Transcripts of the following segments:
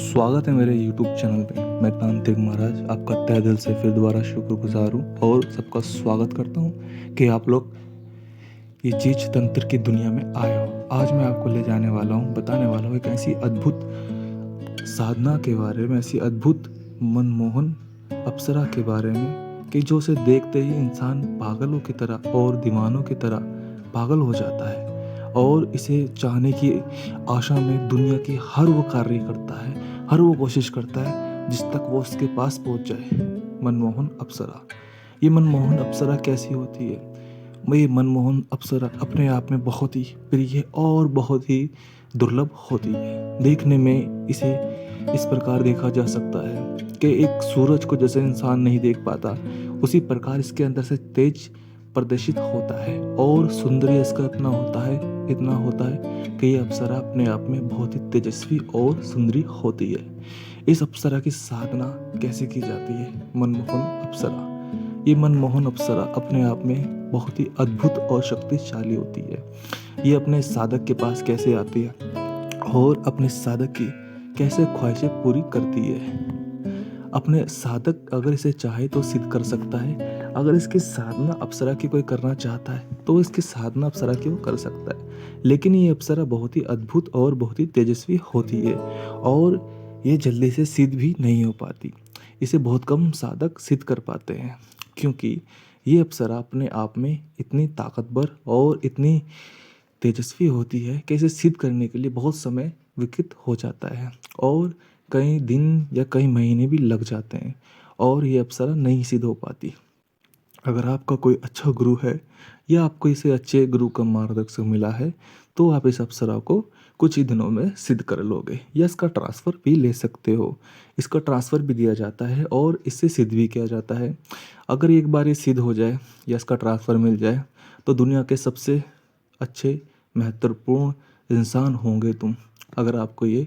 स्वागत है मेरे YouTube चैनल पे। मैं तांत्रिक महाराज आपका तहे दिल से फिर दोबारा शुक्रगुजार हूँ और सबका स्वागत करता हूँ कि आप लोग ये चीज तंत्र की दुनिया में आए हो। आज मैं आपको ले जाने वाला हूँ, बताने वाला हूँ एक ऐसी अद्भुत साधना के बारे में, ऐसी अद्भुत मनमोहन अप्सरा के बारे में कि जो उसे देखते ही इंसान पागलों की तरह और दीवानों की तरह पागल हो जाता है और इसे चाहने की आशा में दुनिया की हर वो कार्य करता है, हर वो कोशिश करता है जिस तक वो उसके पास पहुंच जाए। मनमोहन अप्सरा, ये मनमोहन अप्सरा कैसी होती है? ये मनमोहन अप्सरा अपने आप में बहुत ही प्रिय और बहुत ही दुर्लभ होती है। देखने में इसे इस प्रकार देखा जा सकता है कि एक सूरज को जैसे इंसान नहीं देख पाता, उसी प्रकार इसके अंदर से तेज प्रदर्शित होता है और सौंदर्य इसका इतना होता है कि ये अप्सरा अपने आप में बहुत ही तेजस्वी और सुंदरी होती है। इस अप्सरा की साधना कैसे की जाती है? मनमोहन अप्सरा, ये मनमोहन अप्सरा अपने आप में बहुत ही अद्भुत और शक्तिशाली होती है। ये अपने साधक के पास कैसे आती है और अपने साधक की कैसे ख्वाहिशें पूरी करती है। अपने साधक अगर इसे चाहे तो सिद्ध कर सकता है। अगर इसकी साधना अप्सरा की कोई करना चाहता है तो इसकी साधना अप्सरा की वो कर सकता है। लेकिन ये अप्सरा बहुत ही अद्भुत और बहुत ही तेजस्वी होती है और ये जल्दी से सिद्ध भी नहीं हो पाती। इसे बहुत कम साधक सिद्ध कर पाते हैं क्योंकि ये अप्सरा अपने आप में इतनी ताकतवर और इतनी तेजस्वी होती है कि इसे सिद्ध करने के लिए बहुत समय विकसित हो जाता है और कई दिन या कई महीने भी लग जाते हैं और ये अप्सरा नहीं सिद्ध हो पाती। अगर आपका कोई अच्छा गुरु है या आपको इसे अच्छे गुरु का मार्गदर्शक मिला है तो आप इस अप्सरा को कुछ ही दिनों में सिद्ध कर लोगे या इसका ट्रांसफ़र भी ले सकते हो। इसका ट्रांसफ़र भी दिया जाता है और इससे सिद्ध भी किया जाता है। अगर एक बार ये सिद्ध हो जाए या इसका ट्रांसफ़र मिल जाए तो दुनिया के सबसे अच्छे महत्वपूर्ण इंसान होंगे तुम, अगर आपको ये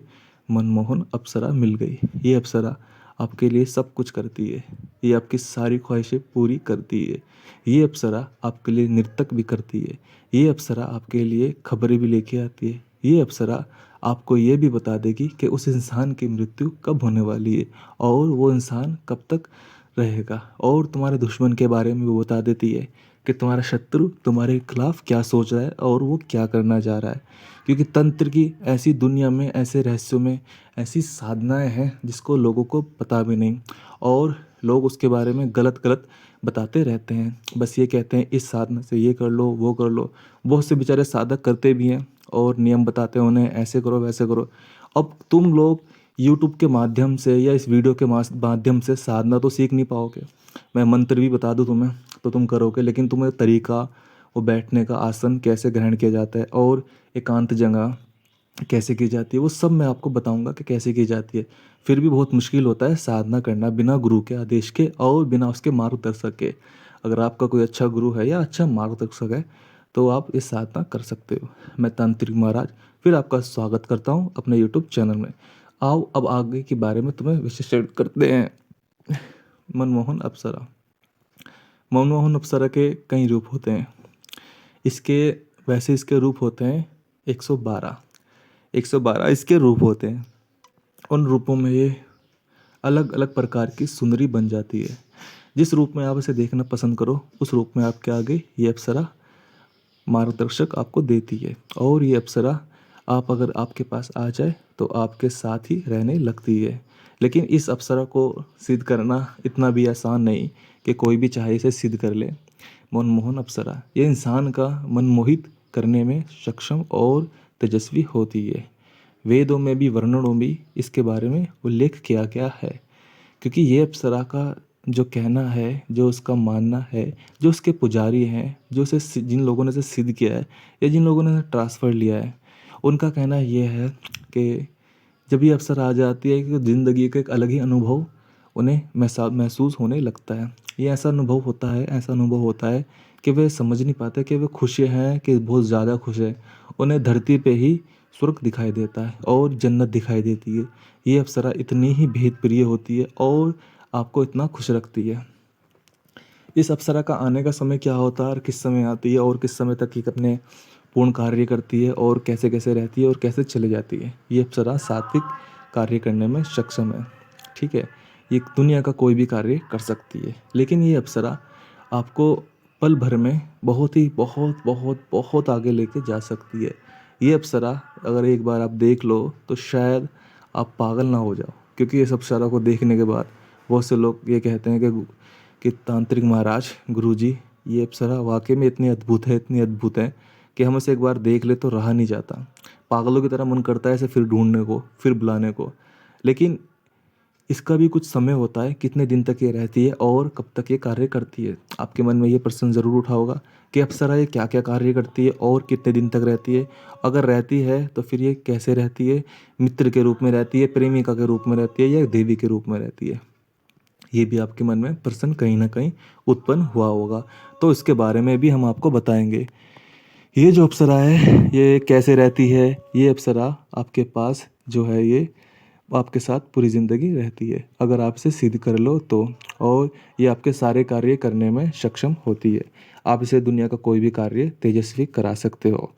मनमोहन अप्सरा मिल गई। ये अप्सरा आपके लिए सब कुछ करती है, ये आपकी सारी ख्वाहिशें पूरी करती है। ये अप्सरा आपके लिए नृतक भी करती है। ये अप्सरा आपके लिए खबरें भी लेके आती है। ये अप्सरा आपको ये भी बता देगी कि उस इंसान की मृत्यु कब होने वाली है और वो इंसान कब तक रहेगा, और तुम्हारे दुश्मन के बारे में वो बता देती है कि तुम्हारा शत्रु तुम्हारे खिलाफ क्या सोच रहा है और वो क्या करना चाह रहा है। क्योंकि तंत्र की ऐसी दुनिया में, ऐसे रहस्यों में ऐसी साधनाएं हैं जिसको लोगों को पता भी नहीं और लोग उसके बारे में गलत गलत बताते रहते हैं। बस ये कहते हैं इस साधना से ये कर लो, वो कर लो। बहुत से बेचारे साधक करते भी हैं और नियम बताते हैं उन्हें, ऐसे करो वैसे करो। अब तुम लोग यूट्यूब के माध्यम से या इस वीडियो के माध्यम से साधना तो सीख नहीं पाओगे। मैं मंत्र भी बता दूं तुम्हें तो तुम करोगे, लेकिन तुम्हें तरीका, वो बैठने का आसन कैसे ग्रहण किया जाता है और एकांत जगह कैसे की जाती है, वो सब मैं आपको बताऊंगा कि कैसे की जाती है। फिर भी बहुत मुश्किल होता है साधना करना बिना गुरु के आदेश के और बिना उसके मार्गदर्शक के। अगर आपका कोई अच्छा गुरु है या अच्छा मार्गदर्शक है तो आप इस साधना कर सकते हो। मैं तांत्रिक महाराज फिर आपका स्वागत करता हूँ अपने यूट्यूब चैनल में। आओ अब आगे के बारे में तुम्हें विशेषण करते हैं। मनमोहन अप्सरा, मनमोहन अप्सरा के कई रूप होते हैं। इसके वैसे इसके रूप होते हैं 112, 112 इसके रूप होते हैं। उन रूपों में ये अलग अलग प्रकार की सुंदरी बन जाती है। जिस रूप में आप इसे देखना पसंद करो उस रूप में आपके आगे ये अप्सरा मार्गदर्शक आपको देती है और ये अप्सरा आप अगर आपके पास आ जाए तो आपके साथ ही रहने लगती है। लेकिन इस अप्सरा को सिद्ध करना इतना भी आसान नहीं कि कोई भी चाहे इसे सिद्ध कर ले। मनमोहन अप्सरा ये इंसान का मन मोहित करने में सक्षम और तेजस्वी होती है। वेदों में भी, वर्णनों में भी इसके बारे में उल्लेख किया गया है। क्योंकि ये अप्सरा का जो कहना है, जो उसका मानना है, जो उसके पुजारी हैं, जो उसे जिन लोगों ने इसे सिद्ध किया है या जिन लोगों ने ट्रांसफ़र लिया है, उनका कहना ये है कि जब ये अप्सरा आ जाती है कि ज़िंदगी का एक अलग ही अनुभव उन्हें महसूस होने लगता है। ये ऐसा अनुभव होता है कि वे समझ नहीं पाते कि वे खुश हैं कि बहुत ज़्यादा खुश हैं। उन्हें धरती पे ही स्वर्ग दिखाई देता है और जन्नत दिखाई देती है। ये अप्सरा इतनी ही भेदप्रिय होती है और आपको इतना खुश रखती है। इस अप्सरा का आने का समय क्या होता है और किस समय आती है और किस समय तक ये अपने पूर्ण कार्य करती है और कैसे कैसे रहती है और कैसे चले जाती है। ये अप्सरा सात्विक कार्य करने में सक्षम है। ठीक है, ये दुनिया का कोई भी कार्य कर सकती है, लेकिन ये अप्सरा आपको पल भर में बहुत बहुत बहुत आगे लेके जा सकती है। ये अप्सरा अगर एक बार आप देख लो तो शायद आप पागल ना हो जाओ, क्योंकि इस अप्सरा को देखने के बाद बहुत से लोग ये कहते हैं कि तांत्रिक महाराज, गुरुजी, ये अप्सरा वाकई में इतनी अद्भुत है कि हम इसे एक बार देख ले तो रहा नहीं जाता। पागलों की तरह मन करता है इसे फिर ढूंढने को, फिर बुलाने को। लेकिन इसका भी कुछ समय होता है, कितने दिन तक ये रहती है और कब तक ये कार्य करती है। आपके मन में ये प्रश्न ज़रूर उठा होगा कि अप्सरा ये क्या क्या कार्य करती है और कितने दिन तक रहती है। अगर रहती है तो फिर ये कैसे रहती है, मित्र के रूप में रहती है, प्रेमिका के रूप में रहती है, या देवी के रूप में रहती है। ये भी आपके मन में प्रश्न कहीं ना कहीं उत्पन्न हुआ होगा, तो इसके बारे में भी हम आपको बताएंगे। ये जो अप्सरा है ये कैसे रहती है। ये अप्सरा आपके पास जो है ये आपके साथ पूरी ज़िंदगी रहती है, अगर आप इसे सिद्ध कर लो तो। और ये आपके सारे कार्य करने में सक्षम होती है। आप इसे दुनिया का कोई भी कार्य तेजस्वी करा सकते हो,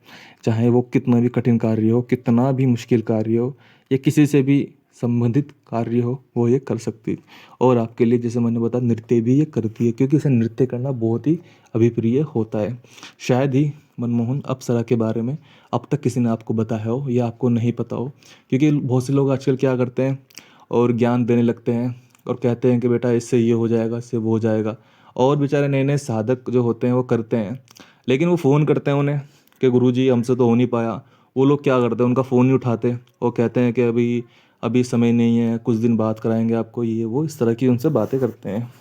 चाहे वो कितना भी कठिन कार्य हो, कितना भी मुश्किल कार्य हो, या किसी से भी संबंधित कार्य हो, वो ये कर सकती है। और आपके लिए जैसे मैंने बताया, नृत्य भी ये करती है, क्योंकि इसे नृत्य करना बहुत ही अभिप्रिय होता है। शायद ही मनमोहन अप्सरा के बारे में अब तक किसी ने आपको बताया हो या आपको नहीं पता हो, क्योंकि बहुत से लोग आजकल क्या करते हैं और ज्ञान देने लगते हैं और कहते हैं कि बेटा इससे ये हो जाएगा, इससे वो हो जाएगा। और बेचारे नए नए साधक जो होते हैं वो करते हैं, लेकिन वो फ़ोन करते हैं उन्हें कि गुरुजी हमसे तो हो नहीं पाया। वो लोग क्या करते हैं, उनका फ़ोन नहीं उठाते और कहते हैं कि अभी अभी समय नहीं है, कुछ दिन बाद कराएंगे आपको, ये वो इस तरह की उनसे बातें करते हैं।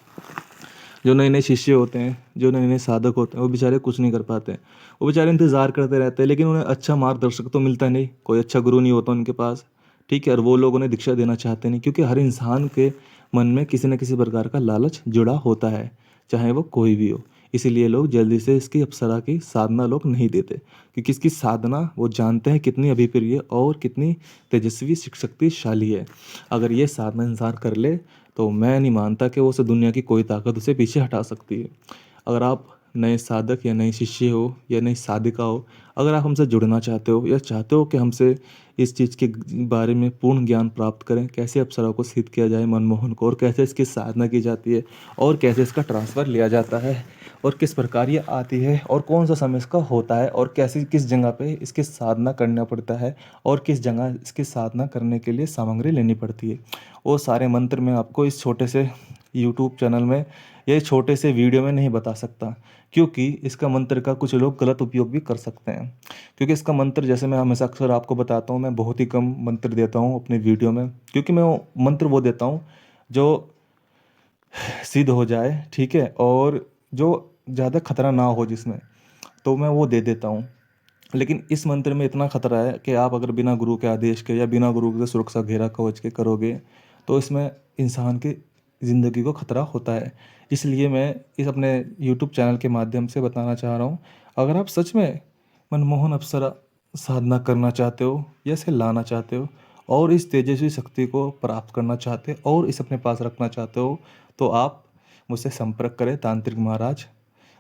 जो नए नए शिष्य होते हैं, जो नए नए साधक होते हैं, वो बेचारे कुछ नहीं कर पाते। वो बेचारे इंतज़ार करते रहते हैं, लेकिन उन्हें अच्छा मार्गदर्शक तो मिलता नहीं, कोई अच्छा गुरु नहीं होता उनके पास। ठीक है, और वो लोग उन्हें दीक्षा देना चाहते नहीं, क्योंकि हर इंसान के मन में किसी न किसी प्रकार का लालच जुड़ा होता है, चाहे वो कोई भी हो। इसीलिए लोग जल्दी से इसकी अप्सरा की साधना लोग नहीं देते, क्योंकि इसकी साधना वो जानते हैं कितनी अभिप्रिय और कितनी तेजस्वी शक्तिशाली है। अगर ये साधना इंसान कर ले तो मैं नहीं मानता कि वो उसे दुनिया की कोई ताकत उसे पीछे हटा सकती है। अगर आप नए साधक या नए शिष्य हो या नई साधिका हो, अगर आप हमसे जुड़ना चाहते हो या चाहते हो कि हमसे इस चीज़ के बारे में पूर्ण ज्ञान प्राप्त करें, कैसे अप्सरा को सिद्ध किया जाए मनमोहन को, और कैसे इसकी साधना की जाती है, और कैसे इसका ट्रांसफ़र लिया जाता है, और किस प्रकार ये आती है, और कौन सा समय इसका होता है, और कैसे किस जगह पे इसकी साधना करना पड़ता है, और किस जगह इसकी साधना करने के लिए सामग्री लेनी पड़ती है, वो सारे मंत्र मैं आपको इस छोटे से यूट्यूब चैनल में या इस छोटे से वीडियो में नहीं बता सकता, क्योंकि इसका मंत्र का कुछ लोग गलत उपयोग भी कर सकते हैं। क्योंकि इसका मंत्र, जैसे मैं हमेशा अक्सर आपको बताता हूँ, मैं बहुत ही कम मंत्र देता हूँ अपने वीडियो में, क्योंकि मैं वो मंत्र वो देता हूँ जो सिद्ध हो जाए, ठीक है, और जो ज़्यादा खतरा ना हो जिसमें, तो मैं वो दे देता हूँ। लेकिन इस मंत्र में इतना खतरा है कि आप अगर बिना गुरु के आदेश के या बिना गुरु के सुरक्षा घेरा कवच के करोगे तो इसमें इंसान की ज़िंदगी को खतरा होता है। इसलिए मैं इस अपने यूट्यूब चैनल के माध्यम से बताना चाह रहा हूँ, अगर आप सच में मनमोहन अप्सरा साधना करना चाहते हो या इसे लाना चाहते हो और इस तेजस्वी शक्ति को प्राप्त करना चाहते हो और इसे अपने पास रखना चाहते हो, तो आप मुझसे संपर्क करें तांत्रिक महाराज,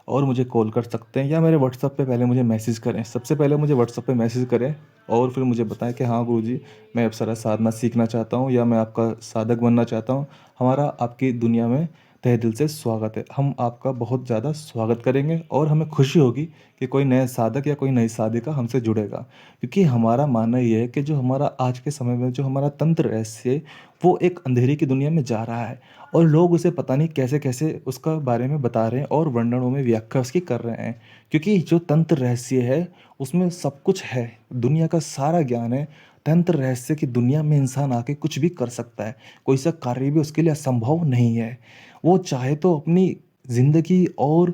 और मुझे कॉल कर सकते हैं या मेरे व्हाट्सएप पे पहले मुझे मैसेज करें। सबसे पहले मुझे व्हाट्सएप पे मैसेज करें और फिर मुझे बताएं कि हाँ गुरुजी, मैं अप्सरा साधना सीखना चाहता हूँ या मैं आपका साधक बनना चाहता हूँ। हमारा आपकी दुनिया में तहे दिल से स्वागत है। हम आपका बहुत ज़्यादा स्वागत करेंगे और हमें खुशी होगी कि कोई नया साधक या कोई नई साधिका हमसे जुड़ेगा, क्योंकि हमारा मानना ये है कि जो हमारा आज के समय में जो हमारा तंत्र रहस्य है वो एक अंधेरी की दुनिया में जा रहा है, और लोग उसे पता नहीं कैसे कैसे उसका बारे में बता रहे हैं और वर्णनों में व्याख्या उसकी कर रहे हैं। क्योंकि जो तंत्र रहस्य है उसमें सब कुछ है, दुनिया का सारा ज्ञान है। तंत्र रहस्य की दुनिया में इंसान आके कुछ भी कर सकता है, कोई सा कार्य भी उसके लिए असंभव नहीं है। वो चाहे तो अपनी ज़िंदगी और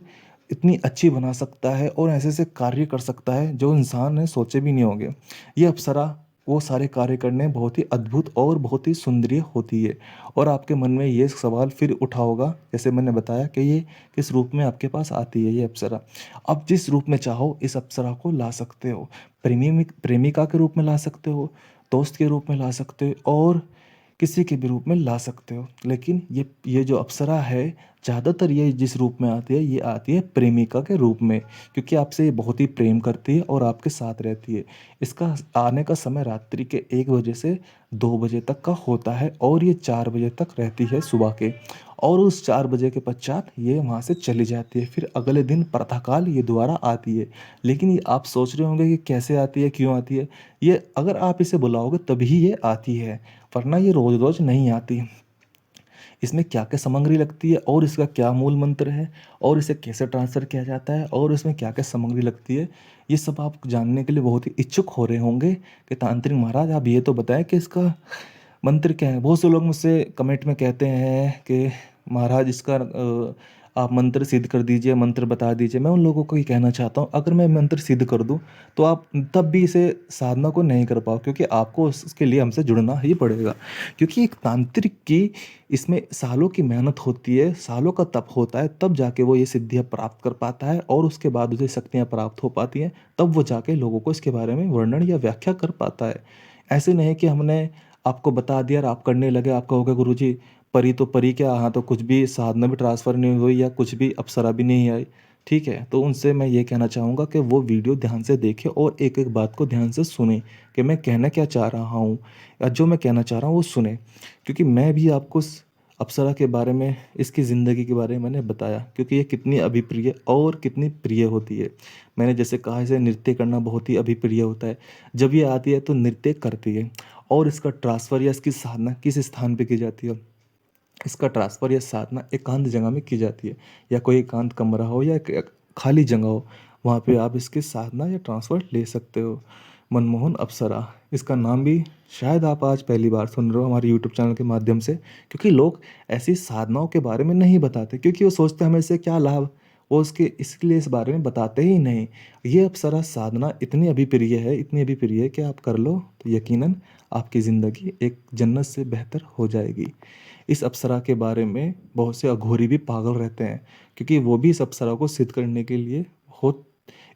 इतनी अच्छी बना सकता है और ऐसे ऐसे कार्य कर सकता है जो इंसान ने सोचे भी नहीं होंगे। ये अप्सरा वो सारे कार्य करने बहुत ही अद्भुत और बहुत ही सुंदरीय होती है। और आपके मन में ये सवाल फिर उठा होगा, जैसे मैंने बताया, कि ये किस रूप में आपके पास आती है ये अप्सरा। आप जिस रूप में चाहो इस अप्सरा को ला सकते हो। प्रेमिका के रूप में ला सकते हो, दोस्त के रूप में ला सकते हो, और किसी के भी रूप में ला सकते हो। लेकिन ये जो अप्सरा है, ज़्यादातर ये जिस रूप में आती है, ये आती है प्रेमिका के रूप में, क्योंकि आपसे ये बहुत ही प्रेम करती है और आपके साथ रहती है। इसका आने का समय रात्रि के 1 बजे से 2 बजे तक का होता है और ये 4 बजे तक रहती है सुबह के, और उस 4 बजे के पश्चात ये वहाँ से चली जाती है। फिर अगले दिन प्रातःकाल ये दोबारा आती है। लेकिन ये आप सोच रहे होंगे कि कैसे आती है, क्यों आती है? ये अगर आप इसे बुलाओगे तभी ये आती है, वरना ये रोज़-रोज़ नहीं आती। इसमें क्या-क्या सामग्री लगती है और इसका क्या मूल मंत्र है और इसे कैसे ट्रांसफ़र किया जाता है और इसमें क्या-क्या सामग्री लगती है, ये सब आप जानने के लिए बहुत ही इच्छुक हो रहे होंगे कि तांत्रिक महाराज आप ये तो बताएँ कि इसका मंत्र क्या है? बहुत से लोग मुझसे कमेंट में कहते हैं कि महाराज इसका आप मंत्र सिद्ध कर दीजिए, मंत्र बता दीजिए। मैं उन लोगों को ये कहना चाहता हूँ, अगर मैं मंत्र सिद्ध कर दूँ, तो आप तब भी इसे साधना को नहीं कर पाओ, क्योंकि आपको उसके लिए हमसे जुड़ना ही पड़ेगा। क्योंकि एक तांत्रिक की इसमें सालों की मेहनत होती है, सालों का तप होता है, तब जाके वो ये सिद्धियाँ प्राप्त कर पाता है और उसके बाद उसे शक्तियाँ प्राप्त हो पाती हैं, तब वो जाके लोगों को इसके बारे में वर्णन या व्याख्या कर पाता है। ऐसे नहीं कि हमने आपको बता दिया और आप करने लगे, आप कहोगे गुरुजी परी तो परी क्या, यहाँ तो कुछ भी साधना भी ट्रांसफ़र नहीं हुई या कुछ भी अप्सरा भी नहीं आई, ठीक है? तो उनसे मैं ये कहना चाहूँगा कि वो वीडियो ध्यान से देखें और एक-एक बात को ध्यान से सुनें कि मैं कहना क्या चाह रहा हूँ, या जो मैं कहना चाह रहा हूँ वो सुनें। क्योंकि मैं भी आपको स अप्सरा के बारे में, इसकी ज़िंदगी के बारे में मैंने बताया, क्योंकि ये कितनी अभिप्रिय और कितनी प्रिय होती है। मैंने जैसे कहा, इसे नृत्य करना बहुत ही अभिप्रिय होता है। जब ये आती है तो नृत्य करती है, और इसका ट्रांसफ़र या इसकी साधना किस स्थान पे की जाती है? इसका ट्रांसफ़र या साधना एकांत जगह में की जाती है, या कोई एकांत कमरा हो या एक खाली जगह हो, वहाँ पे आप इसकी साधना या ट्रांसफ़र ले सकते हो। मनमोहन अप्सरा, इसका नाम भी शायद आप आज पहली बार सुन रहे हो हमारे यूट्यूब चैनल के माध्यम से, क्योंकि लोग ऐसी साधनाओं के बारे में नहीं बताते, क्योंकि वो सोचते हैं हमें इससे क्या लाभ, वो उसके इसलिए इस बारे में बताते ही नहीं। ये अप्सरा साधना इतनी अभिप्रिय है, इतनी अभिप्रिय है कि आप कर लो तो यकीनन आपकी ज़िंदगी एक जन्नत से बेहतर हो जाएगी। इस अप्सरा के बारे में बहुत से अघोरी भी पागल रहते हैं, क्योंकि वो भी इस अप्सरा को सिद्ध करने के लिए बहुत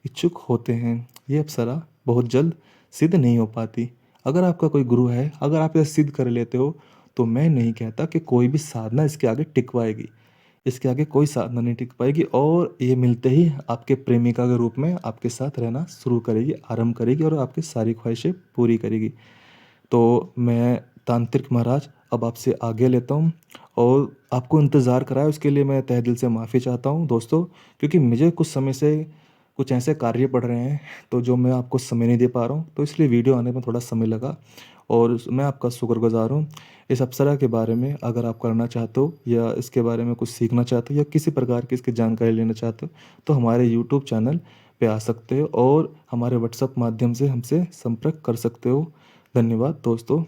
इच्छुक होते हैं। ये अप्सरा बहुत जल्द सिद्ध नहीं हो पाती। अगर आपका कोई गुरु है, अगर आप इसे सिद्ध कर लेते हो, तो मैं नहीं कहता कि कोई भी साधना इसके आगे टिक पाएगी। इसके आगे कोई साधना नहीं टिक पाएगी, और ये मिलते ही आपके प्रेमिका के रूप में आपके साथ रहना शुरू करेगी, आरंभ करेगी और आपकी सारी ख्वाहिशें पूरी करेगी। तो मैं तांत्रिक महाराज अब आपसे आज्ञा लेता हूँ, और आपको इंतज़ार कराया उसके लिए मैं तहे दिल से माफ़ी चाहता हूँ दोस्तों, क्योंकि मुझे कुछ समय से कुछ ऐसे कार्य पड़ रहे हैं, तो जो मैं आपको समय नहीं दे पा रहा हूँ, तो इसलिए वीडियो आने में थोड़ा समय लगा, और मैं आपका शुक्रगुज़ार हूँ। इस अप्सरा के बारे में अगर आप करना चाहते हो या इसके बारे में कुछ सीखना चाहते हो या किसी प्रकार की इसकी जानकारी लेना चाहते हो, तो हमारे यूट्यूब चैनल पे आ सकते हो और हमारे व्हाट्सएप माध्यम से हमसे संपर्क कर सकते हो। धन्यवाद दोस्तों,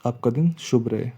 आपका दिन शुभ रहे।